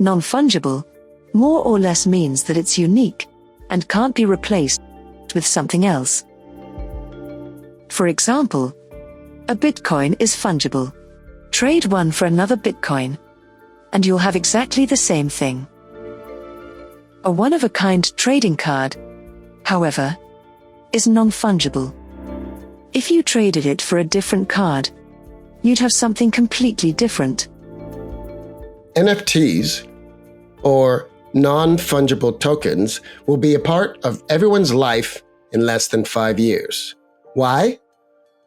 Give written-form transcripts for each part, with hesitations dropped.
Non-fungible more or less means that it's unique and can't be replaced with something else. For example, a Bitcoin is fungible. Trade one for another Bitcoin, and you'll have exactly the same thing. A one-of-a-kind trading card, however, is non-fungible. If you traded it for a different card, you'd have something completely different. NFTs, or non-fungible tokens, will be a part of everyone's life in less than 5 years. Why?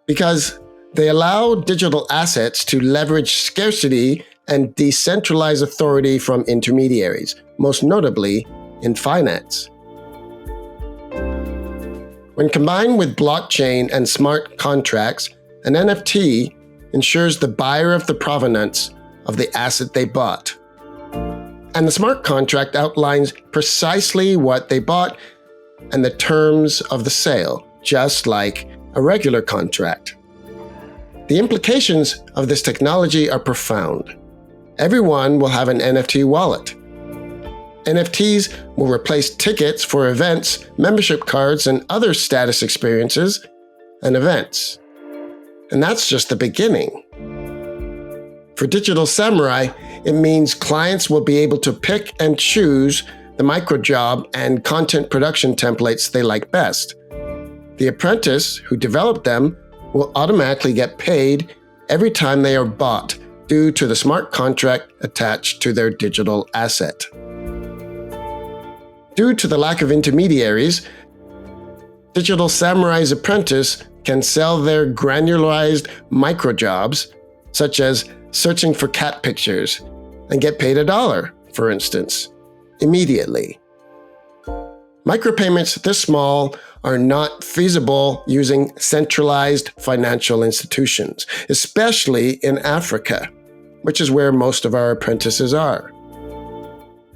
Because they allow digital assets to leverage scarcity and decentralize authority from intermediaries, most notably in finance. When combined with blockchain and smart contracts, an NFT ensures the buyer of the provenance of the asset they bought. And the smart contract outlines precisely what they bought and the terms of the sale, just like a regular contract. The implications of this technology are profound. Everyone will have an NFT wallet. NFTs will replace tickets for events, membership cards, and other status experiences and events. And that's just the beginning. For Digital Samurai, it means clients will be able to pick and choose the microjob and content production templates they like best. The apprentice who developed them will automatically get paid every time they are bought due to the smart contract attached to their digital asset. Due to the lack of intermediaries, Digital Samurai's apprentice can sell their granularized microjobs, such as searching for cat pictures, and get paid $1, for instance, immediately. Micropayments this small are not feasible using centralized financial institutions, especially in Africa, which is where most of our apprentices are.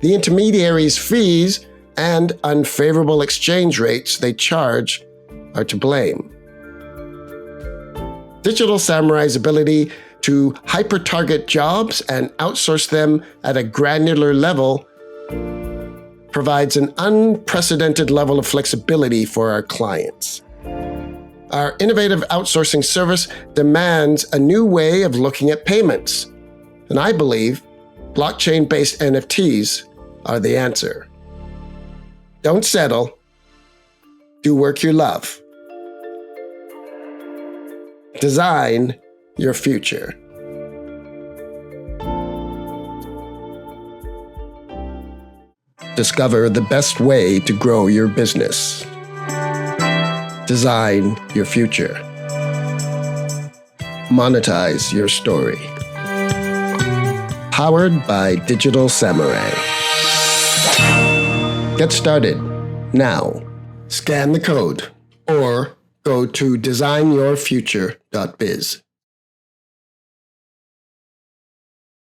The intermediaries' fees and unfavorable exchange rates they charge are to blame. Digital Samurai's ability to hyper-target jobs and outsource them at a granular level provides an unprecedented level of flexibility for our clients. Our innovative outsourcing service demands a new way of looking at payments, and I believe blockchain-based NFTs are the answer. Don't settle. Do work you love. Design your future. Discover the best way to grow your business. Design your future. Monetize your story. Powered by Digital Samurai. Get started now. Scan the code or go to designyourfuture.biz.